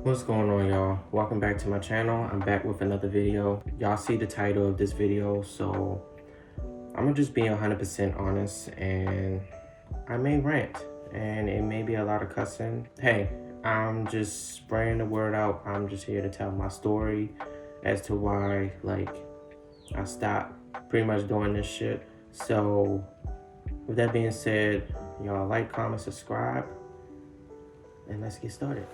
What's going on, y'all? Welcome back to my channel. I'm back with another video. Y'all see the title of this video, so I'm gonna just be 100% honest, and I may rant and it may be a lot of cussing. Hey, I'm just spreading the word out. I'm just here to tell my story as to why I stopped pretty much doing this shit. So with that being said, y'all like, comment, subscribe, and let's get started.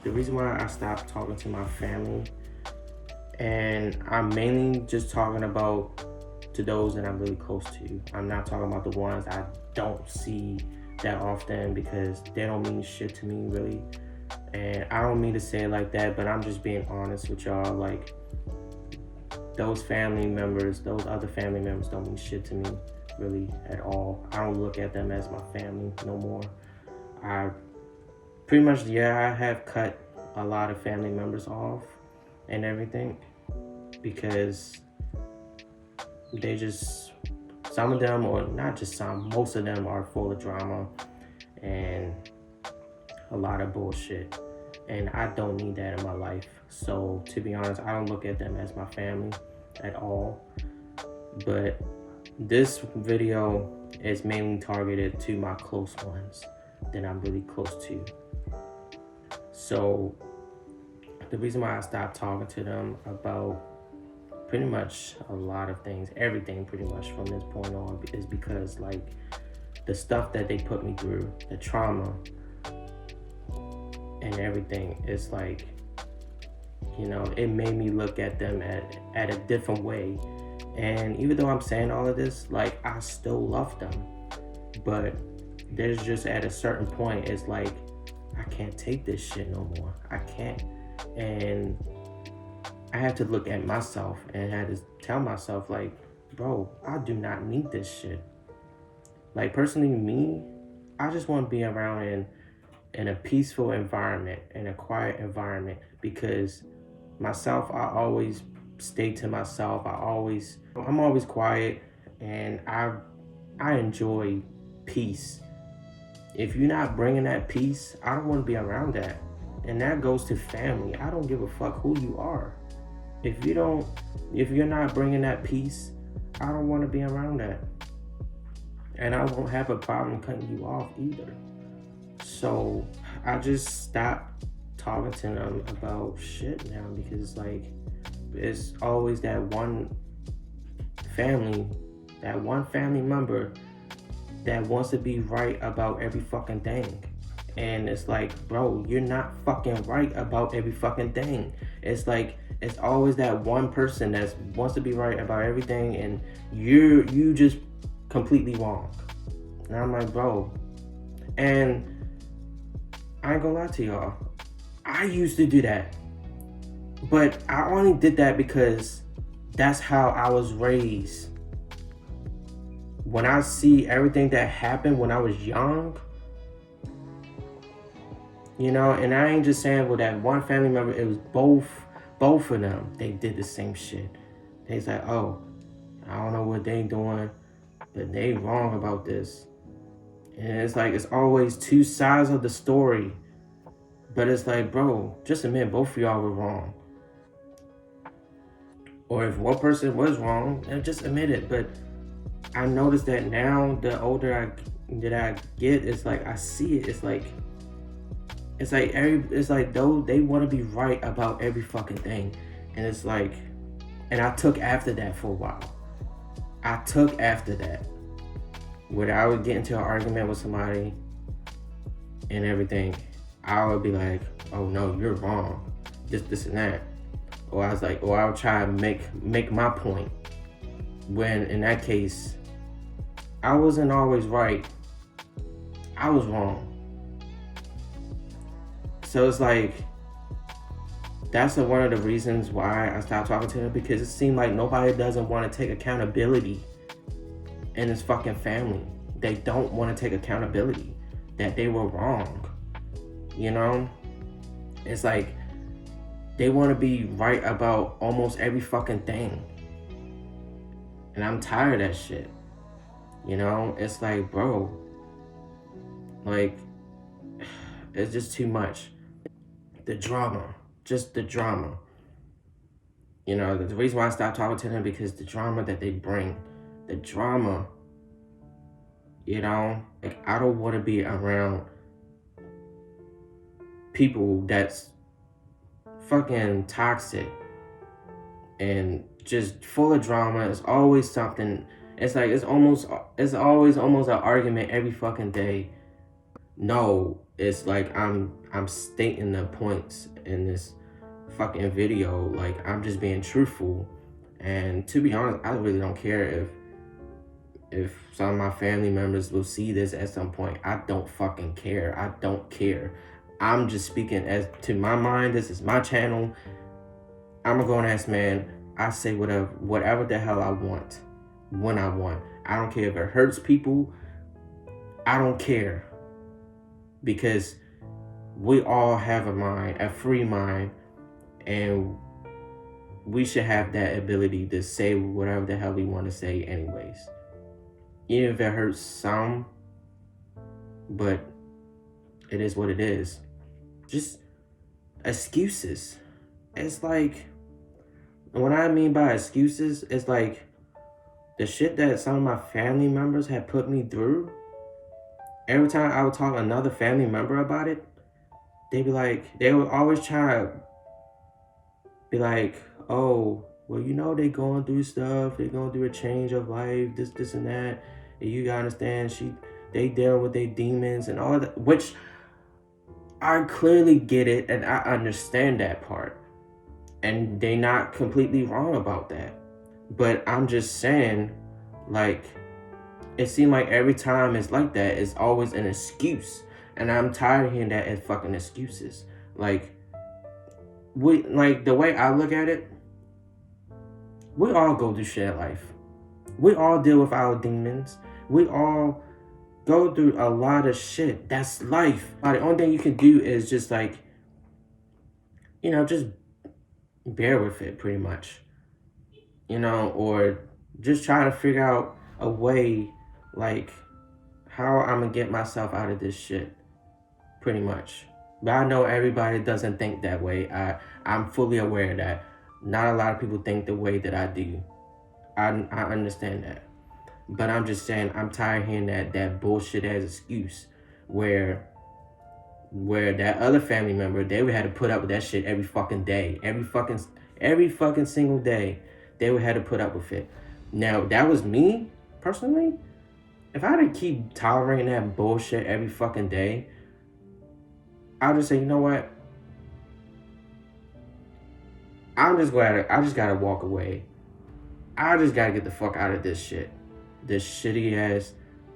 The reason why I stopped talking to my family, and I'm mainly just talking about to those that I'm really close to. I'm not talking about the ones I don't see that often because they don't mean shit to me really. And I don't mean to say it like that, but I'm just being honest with y'all. Like, those family members, those other family members don't mean shit to me really at all. I don't look at them as my family no more. I pretty much, yeah, I have cut a lot of family members off and everything because they just, some of them, or not just some, most of them are full of drama and a lot of bullshit. And I don't need that in my life. So to be honest, I don't look at them as my family at all. But this video is mainly targeted to my close ones that I'm really close to. So the reason why I stopped talking to them about pretty much a lot of things, everything pretty much from this point on, is because like the stuff that they put me through, the trauma and everything, is like, you know, it made me look at them at a different way. And even though I'm saying all of this, like, I still love them, but there's just at a certain point, it's like, I can't take this shit no more. I can't. And I had to look at myself and had to tell myself, like, bro, I do not need this shit. Like, personally, me, I just want to be around in a peaceful environment, in a quiet environment, because myself, I always stay to myself. I'm always quiet, and I enjoy peace. If you're not bringing that peace, I don't want to be around that. And that goes to family. I don't give a fuck who you are. If you're not bringing that peace, I don't want to be around that. And I won't have a problem cutting you off either. So I just stopped talking to them about shit now, because like, it's always that one family member that wants to be right about every fucking thing. And it's like, bro, you're not fucking right about every fucking thing. It's like, it's always that one person that wants to be right about everything, and you just completely wrong. And I'm like, bro, and I ain't gonna lie to y'all, I used to do that, but I only did that because that's how I was raised. When I see everything that happened when I was young, you know, and I ain't just saying with that one family member, it was both of them. They did the same shit. They's like, oh, I don't know what they doing, but they wrong about this. And it's like, it's always two sides of the story. But it's like, bro, just admit both of y'all were wrong. Or if one person was wrong, then just admit it. But I noticed that now, the older I get, it's like, I see it. It's like though they want to be right about every fucking thing. And it's like, and I took after that for a while. I took after that. When I would get into an argument with somebody and everything, I would be like, oh no, you're wrong, this and that. Or I was like, or I would try to make my point, when in that case, I wasn't always right. I was wrong. So it's like, that's one of the reasons why I stopped talking to them, because it seemed like nobody doesn't want to take accountability in this fucking family. They don't want to take accountability that they were wrong. You know? It's like, they want to be right about almost every fucking thing. And I'm tired of that shit. You know? It's like, bro, like, It's just too much. The drama, just the drama. You know, the reason why I stopped talking to them because the drama that they bring, the drama. You know, like I don't want to be around people that's fucking toxic and just full of drama. It's always something. It's like it's always almost an argument every fucking day. No, it's like I'm stating the points in this fucking video. Like I'm just being truthful. And to be honest, I really don't care if some of my family members will see this at some point. I don't fucking care. I don't care. I'm just speaking as to my mind. This is my channel. I'm a grown ass man. I say whatever the hell I want, when I want. I don't care if it hurts people. I don't care. Because we all have a mind, a free mind, and we should have that ability to say whatever the hell we want to say anyways. Even if it hurts some, but it is what it is. Just excuses. It's like, what I mean by excuses is like the shit that some of my family members had put me through. Every time I would talk to another family member about it, they would always try to be like, oh, well, you know, they going through stuff, they going through a change of life, this and that, and you gotta understand, they deal with their demons and all that, which I clearly get it and I understand that part, and they not completely wrong about that, but I'm just saying, like, it seems like every time it's like that, it's always an excuse, and I'm tired of hearing that as fucking excuses. Like the way I look at it, we all go through shit in life. We all deal with our demons. We all go through a lot of shit. That's life. The only thing you can do is just like, you know, just bear with it pretty much. You know, or just try to figure out a way, like, how I'm gonna get myself out of this shit. Pretty much. But I know everybody doesn't think that way. I'm fully aware of that. Not a lot of people think the way that I do. I understand that. But I'm just saying, I'm tired of hearing that bullshit as excuse where that other family member, they would have to put up with that shit every fucking day. Every fucking single day, they would have to put up with it. Now, that was me, personally. If I had to keep tolerating that bullshit every fucking day, I'll just say, you know what? I just gotta walk away. I just gotta get the fuck out of this shit. This shitty ass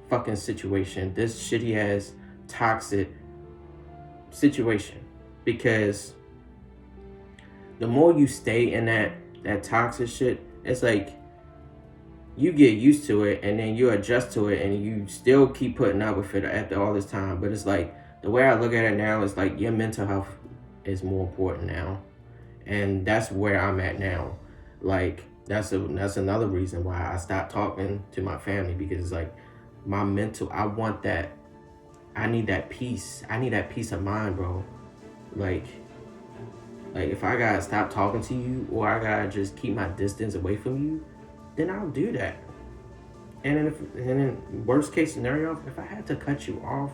fucking situation. This shitty ass toxic situation. Because the more you stay in that toxic shit, it's like you get used to it and then you adjust to it and you still keep putting up with it after all this time. But it's like, the way I look at it now is like your mental health is more important now. And that's where I'm at now. Like, that's another reason why I stopped talking to my family, because it's like my mental, I need that peace. I need that peace of mind, bro. Like if I gotta stop talking to you or I gotta just keep my distance away from you, then I'll do that. And in worst case scenario, if I had to cut you off,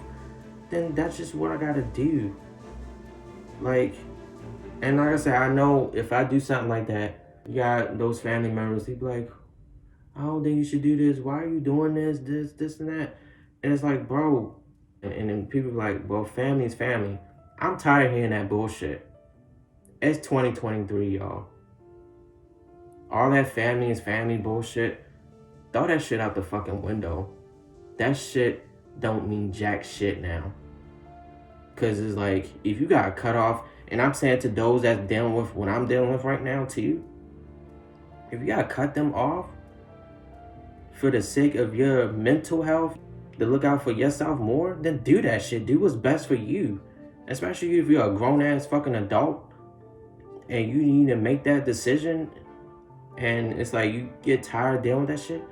then that's just what I gotta do. And like I said, I know if I do something like that, you got those family members, they be like, I don't think you should do this. Why are you doing this and that? And it's like, bro. And then people be like, well, family is family. I'm tired of hearing that bullshit. It's 2023, y'all. All that family is family bullshit, throw that shit out the fucking window. That shit don't mean jack shit now. Because it's like, if you got cut off, and I'm saying to those that's dealing with what I'm dealing with right now too, if you gotta cut them off for the sake of your mental health, to look out for yourself more, then do that shit. Do what's best for you. Especially if you're a grown-ass fucking adult and you need to make that decision and it's like you get tired of dealing with that shit.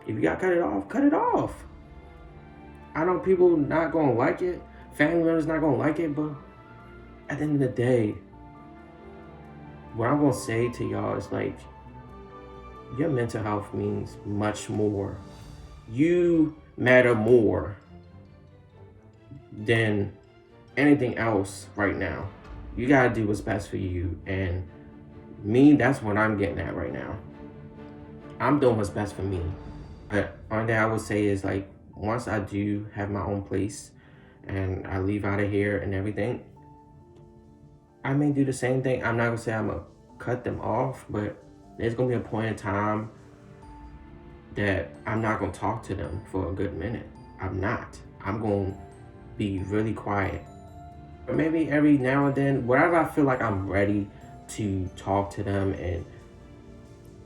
If you gotta cut it off, cut it off. I know people not gonna like it, Family members not gonna like it, but at the end of the day, what I'm gonna say to y'all is like, your mental health means much more. You matter more than anything else right now. You gotta do what's best for you. And me, that's what I'm getting at right now. I'm doing what's best for me. But one thing I would say is like, once I do have my own place and I leave out of here and everything, I may do the same thing. I'm not gonna say I'm gonna cut them off, but there's gonna be a point in time that I'm not gonna talk to them for a good minute. I'm not. I'm gonna be really quiet. Or maybe every now and then, whenever I feel like I'm ready to talk to them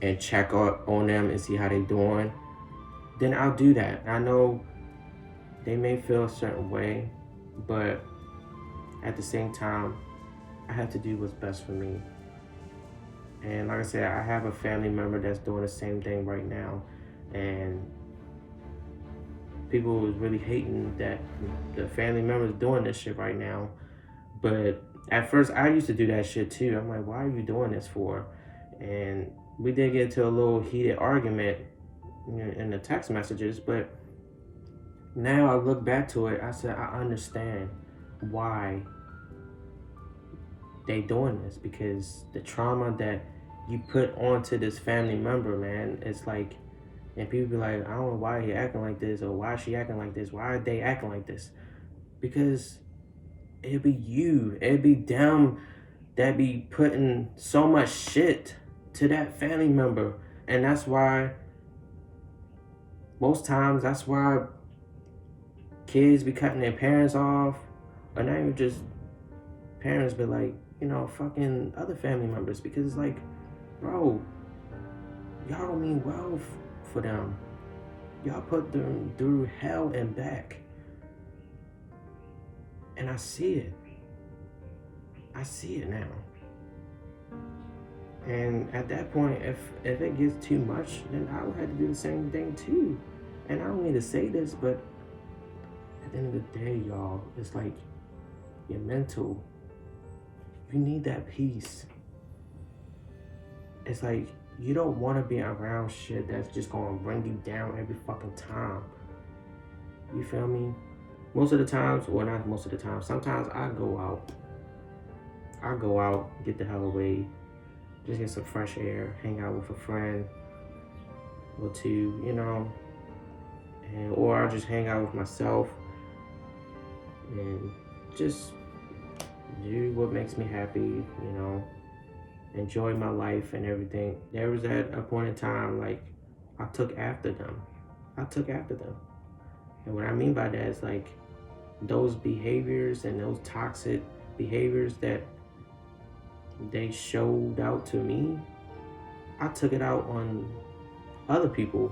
and check up on them and see how they doing, then I'll do that. I know they may feel a certain way, but at the same time, I have to do what's best for me. And like I said, I have a family member that's doing the same thing right now. And people was really hating that the family member's doing this shit right now. But at first, I used to do that shit too. I'm like, why are you doing this for? And we did get into a little heated argument in the text messages. But now I look back to it, I said, I understand why they doing this, because the trauma that you put onto this family member, man, it's like, and people be like, I don't know why he acting like this, or why is she acting like this, why are they acting like this? Because it'd be you, it'd be them that be putting so much shit to that family member. And that's why most times, that's why kids be cutting their parents off, or not even just parents, but like, fucking other family members, because it's like, bro, y'all don't mean well for them. Y'all put them through hell and back. And I see it. I see it now. And at that point, if it gets too much, then I would have to do the same thing too. And I don't mean to say this, but at the end of the day, y'all, it's like your mental, you need that peace. It's like, you don't want to be around shit that's just going to bring you down every fucking time. You feel me? Most of the times, well, not most of the time, sometimes I go out, get the hell away, just get some fresh air, hang out with a friend or two, or I'll just hang out with myself and just do what makes me happy, enjoy my life and everything. There was at a point in time, like, I took after them. And what I mean by that is like, those behaviors and those toxic behaviors that they showed out to me, I took it out on other people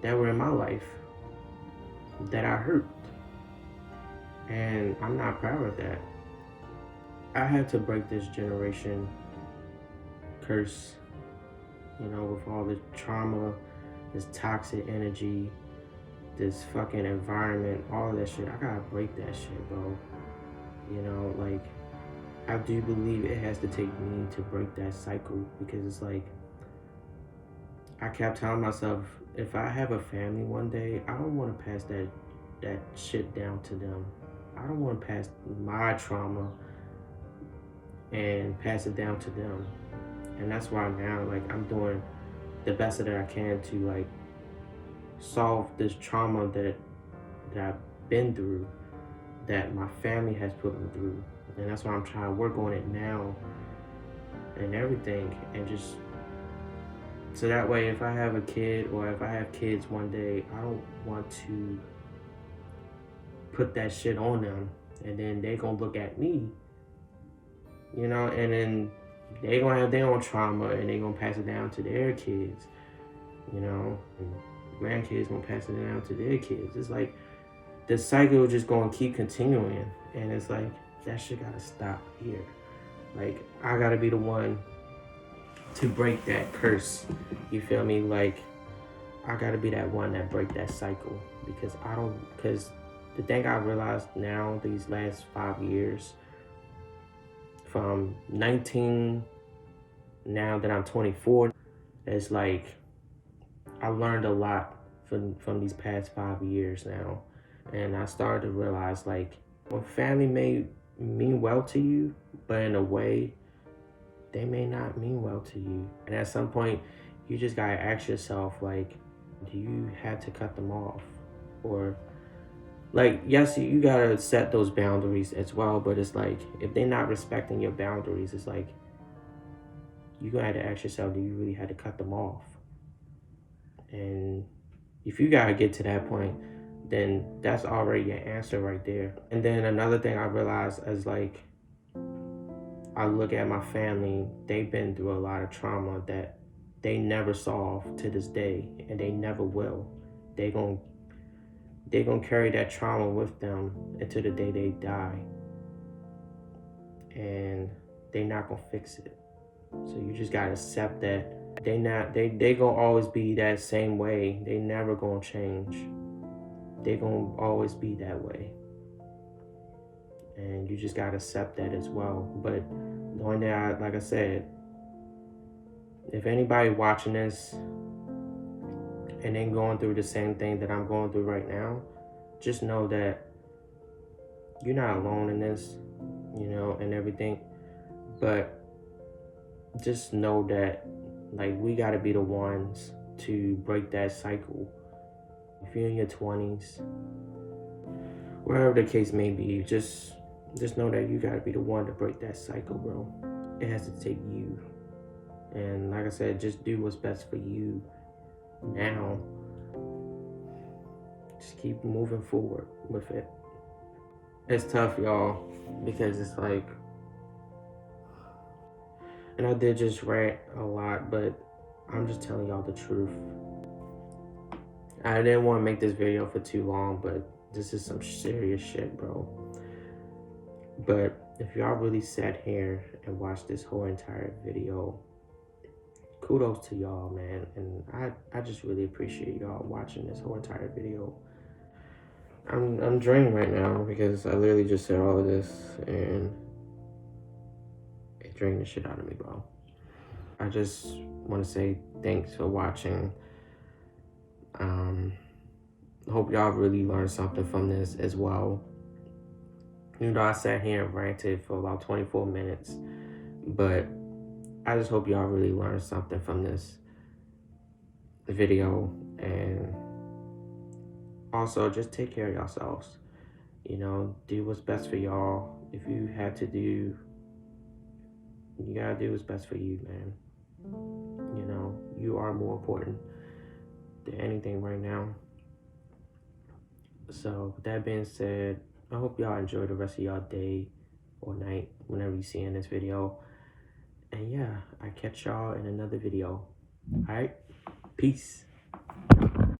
that were in my life that I hurt. And I'm not proud of that. I had to break this generation curse, with all the trauma, this toxic energy, this fucking environment, all of that shit. I gotta break that shit, bro. Like, I do believe it has to take me to break that cycle, because it's like, I kept telling myself, if I have a family one day, I don't want to pass that shit down to them. I don't want to pass my trauma and pass it down to them. And that's why now, like, I'm doing the best that I can to, like, solve this trauma that I've been through, that my family has put me through. And that's why I'm trying to work on it now and everything. And just so that way, if I have a kid, or if I have kids one day, I don't want to put that shit on them, and then they gonna look at me, and then they gonna have their own trauma, and they gonna pass it down to their kids, and grandkids gonna pass it down to their kids. It's like the cycle just gonna keep continuing, and it's like, that shit gotta stop here. Like, I gotta be the one to break that curse. You feel me? Like, I gotta be that one that break that cycle, because the thing I realized now, these last 5 years, from 19 now that I'm 24, it's like I learned a lot from these past 5 years now. And I started to realize, like, when family may mean well to you, but in a way, they may not mean well to you. And at some point, you just gotta ask yourself, like, do you have to cut them off? Or, like, yes, you gotta set those boundaries as well, but it's like, if they're not respecting your boundaries, it's like, you gotta have to ask yourself, do you really have to cut them off? And if you gotta get to that point, then that's already your answer right there. And then another thing I realized is, like, I look at my family, they've been through a lot of trauma that they never solved to this day, and they never will. They gon' carry that trauma with them until the day they die. And they not gonna fix it. So you just gotta accept that they gonna always be that same way. They never gonna change. They gonna always be that way. And you just gotta accept that as well. But knowing that, like I said, if anybody watching this and then going through the same thing that I'm going through right now, just know that you're not alone in this, and everything. But just know that, like, we gotta be the ones to break that cycle. If you're in your 20s, wherever the case may be, just know that you gotta be the one to break that cycle, bro. It has to take you. And like I said, just do what's best for you now. Just keep moving forward with it. It's tough, y'all, because it's like, and I did just rant a lot, but I'm just telling y'all the truth. I didn't want to make this video for too long, but this is some serious shit, bro. But if y'all really sat here and watched this whole entire video, kudos to y'all, man. And I just really appreciate y'all watching this whole entire video. I'm drained right now because I literally just said all of this and it drained the shit out of me, bro. I just want to say thanks for watching. Hope y'all really learned something from this as well. I sat here and ranted for about 24 minutes, but I just hope y'all really learned something from this video. And also, just take care of yourselves. Do what's best for y'all. If you have to do, you gotta do what's best for you, man. You are more important than anything right now. So with that being said, I hope y'all enjoy the rest of y'all day or night whenever you see in this video. And yeah, I catch y'all in another video. All right, peace.